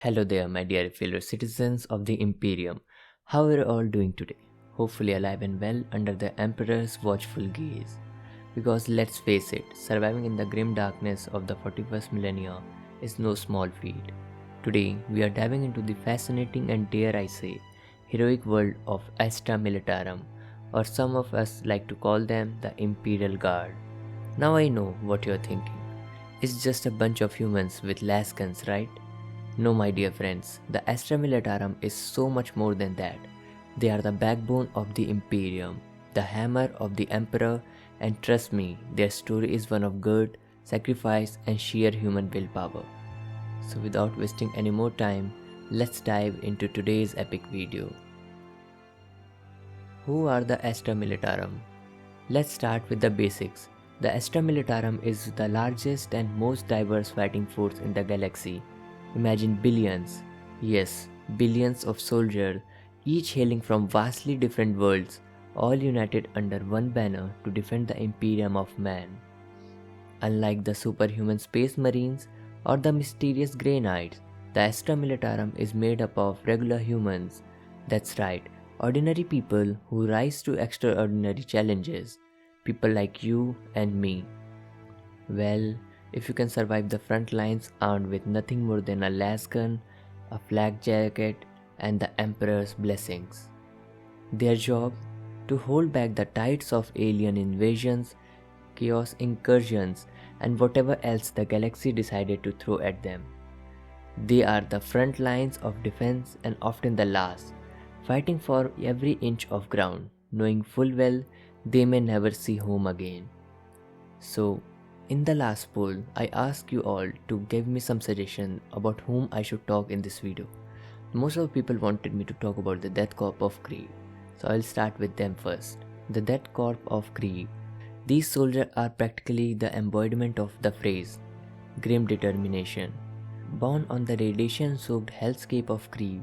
Hello there, my dear fellow citizens of the Imperium. How are you all doing today? Hopefully alive and well under the Emperor's watchful gaze. Because let's face it, surviving in the grim darkness of the 41st millennia is no small feat. Today, we are diving into the fascinating and dare I say, heroic world of Astra Militarum, or some of us like to call them the Imperial Guard. Now I know what you're thinking. It's just a bunch of humans with las guns, right? No, my dear friends, the Astra Militarum is so much more than that. They are the backbone of the Imperium, the hammer of the Emperor, and trust me, their story is one of grit, sacrifice, and sheer human willpower. So without wasting any more time, let's dive into today's epic video. Who are the Astra Militarum? Let's start with the basics. The Astra Militarum is the largest and most diverse fighting force in the galaxy. Imagine billions, yes, billions of soldiers, each hailing from vastly different worlds, all united under one banner to defend the Imperium of man. Unlike the superhuman space marines or the mysterious Grey Knights, the Astra Militarum is made up of regular humans. That's right, ordinary people who rise to extraordinary challenges. People like you and me. Well, if you can survive the front lines armed with nothing more than a las gun, a flak jacket, and the Emperor's blessings. Their job? To hold back the tides of alien invasions, chaos incursions, and whatever else the galaxy decided to throw at them. They are the front lines of defense and often the last, fighting for every inch of ground, knowing full well they may never see home again. So, in the last poll, I asked you all to give me some suggestion about whom I should talk in this video. Most of the people wanted me to talk about the Death Corp of Cre, so I'll start with them first. The Death Corp of Cre. These soldiers are practically the embodiment of the phrase, grim determination. Born on the radiation-soaked hellscape of Cre,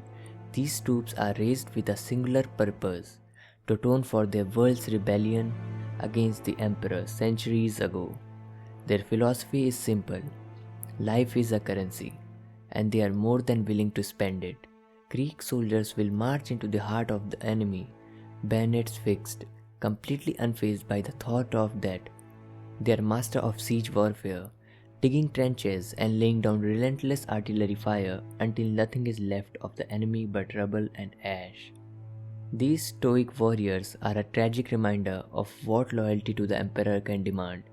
these troops are raised with a singular purpose, to atone for their world's rebellion against the Emperor centuries ago. Their philosophy is simple. Life is a currency, and they are more than willing to spend it. Greek soldiers will march into the heart of the enemy, bayonets fixed, completely unfazed by the thought of death. They are master of siege warfare, digging trenches and laying down relentless artillery fire until nothing is left of the enemy but rubble and ash. These stoic warriors are a tragic reminder of what loyalty to the Emperor can demand.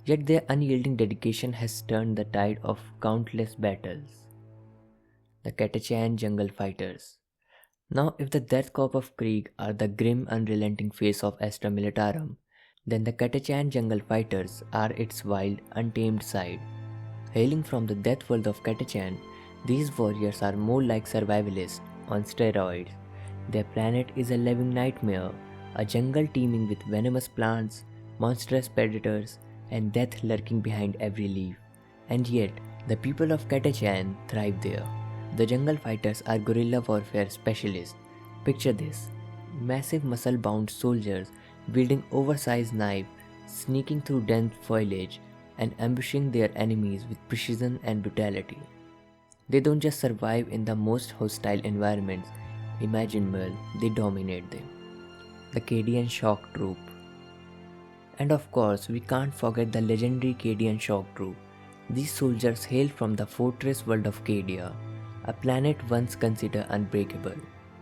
Yet their unyielding dedication has turned the tide of countless battles. The Kachan jungle fighters. Now if the Death Corp of Cre are the grim unrelenting face of Astra Militarum, then the Kachan jungle fighters are its wild, untamed side. Hailing from the death world of Kachan, these warriors are more like survivalists on steroids. Their planet is a living nightmare, a jungle teeming with venomous plants, monstrous predators, and death lurking behind every leaf. And yet, the people of Kachan thrive there. The jungle fighters are guerrilla warfare specialists. Picture this: massive muscle-bound soldiers wielding oversized knives, sneaking through dense foliage, and ambushing their enemies with precision and brutality. They don't just survive in the most hostile environments imaginable, they dominate them. The Kadan Shock Troop. And of course, we can't forget the legendary Kadan Shock Troop. These soldiers hail from the fortress world of Cadia, a planet once considered unbreakable.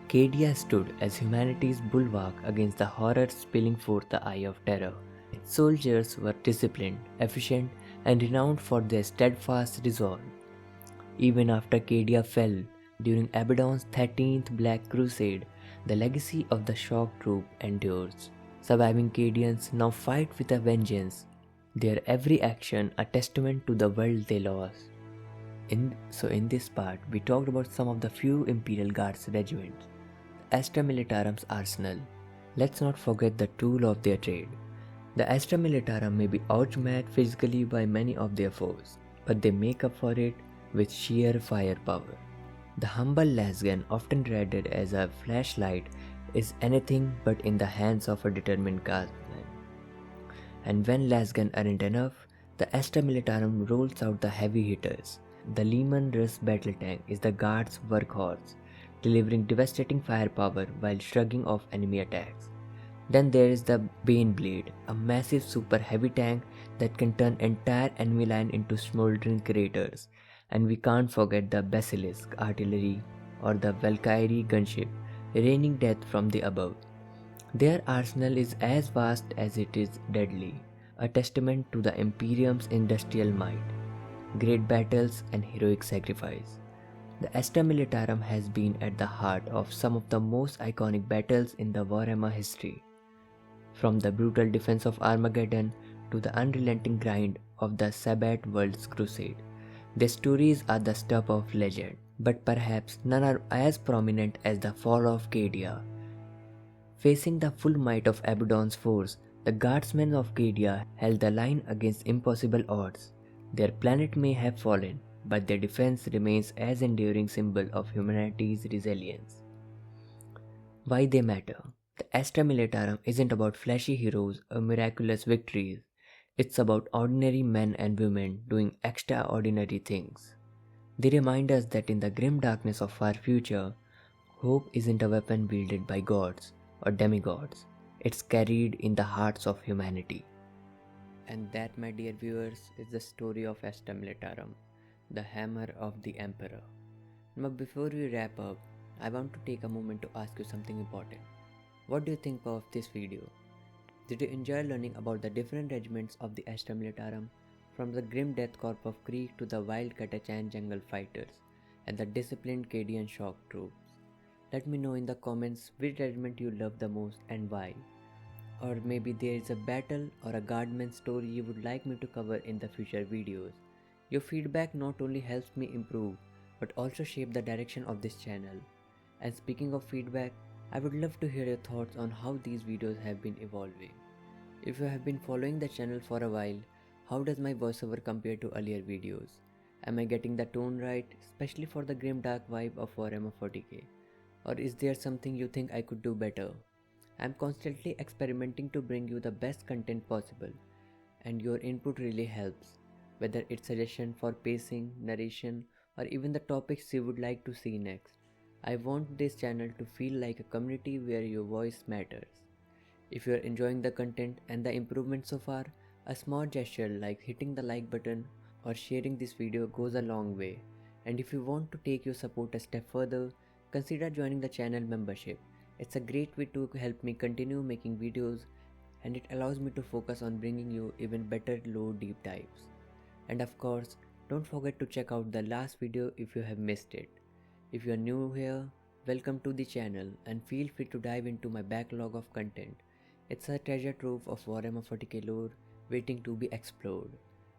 Cadia stood as humanity's bulwark against the horrors spilling forth the eye of terror. Its soldiers were disciplined, efficient, and renowned for their steadfast resolve. Even after Cadia fell during Abaddon's 13th Black Crusade, the legacy of the Shock Troop endures. Surviving Cadians now fight with a vengeance, their every action a testament to the world they lost. In this part, we talked about some of the few Imperial Guards regiments. Astra Militarum's arsenal. Let's not forget the tool of their trade. The Astra Militarum may be outmatched physically by many of their foes, but they make up for it with sheer firepower. The humble lasgun, often dreaded as a flashlight, is anything but in the hands of a determined guardsman. And when lasgun aren't enough, the Astra Militarum rolls out the heavy hitters, the Lehman Russ battle tank is the Guard's workhorse, delivering devastating firepower while shrugging off enemy attacks. Then there is the Baneblade, a massive super heavy tank that can turn entire enemy line into smoldering craters. And we can't forget the Basilisk artillery or the Valkyrie gunship, raining death from the above. Their arsenal is as vast as it is deadly, a testament to the Imperium's industrial might, great battles and heroic sacrifice. The Astra Militarum has been at the heart of some of the most iconic battles in the Warhammer history. From the brutal defense of Armageddon to the unrelenting grind of the Sabbath World's Crusade, their stories are the stuff of legend, but perhaps none are as prominent as the fall of Cadia. Facing the full might of Abaddon's force, the guardsmen of Cadia held the line against impossible odds. Their planet may have fallen, but their defense remains as enduring symbol of humanity's resilience. Why they matter? The Astra Militarum isn't about flashy heroes or miraculous victories. It's about ordinary men and women doing extraordinary things. They remind us that in the grim darkness of our future, hope isn't a weapon wielded by gods or demigods. It's carried in the hearts of humanity. And that, my dear viewers, is the story of Astra Militarum, the hammer of the Emperor. But before we wrap up, I want to take a moment to ask you something important. What do you think of this video? Did you enjoy learning about the different regiments of the Astra Militarum, from the grim Death Corp of Cre to the wild Kachan jungle fighters and the disciplined Kadian shock troops? Let me know in the comments which regiment you love the most and why. Or maybe there is a battle or a guardman story you would like me to cover in the future videos. Your feedback not only helps me improve, but also shape the direction of this channel. And speaking of feedback, I would love to hear your thoughts on how these videos have been evolving. If you have been following the channel for a while, how does my voiceover compare to earlier videos? Am I getting the tone right, especially for the grim dark vibe of Warhammer 40K? Or is there something you think I could do better? I'm constantly experimenting to bring you the best content possible, and your input really helps, whether it's suggestion for pacing, narration, or even the topics you would like to see next. I want this channel to feel like a community where your voice matters. If you are enjoying the content and the improvements so far, a small gesture like hitting the like button or sharing this video goes a long way. And if you want to take your support a step further, consider joining the channel membership. It's a great way to help me continue making videos, and it allows me to focus on bringing you even better low deep dives. And of course, don't forget to check out the last video if you have missed it. If you are new here, welcome to the channel and feel free to dive into my backlog of content. It's a treasure trove of Warhammer 40K lore waiting to be explored.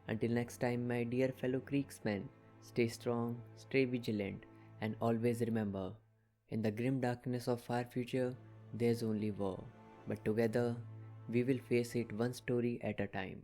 Until next time, my dear fellow Creeksmen, stay strong, stay vigilant, and always remember, in the grim darkness of our future, there's only war. But together, we will face it one story at a time.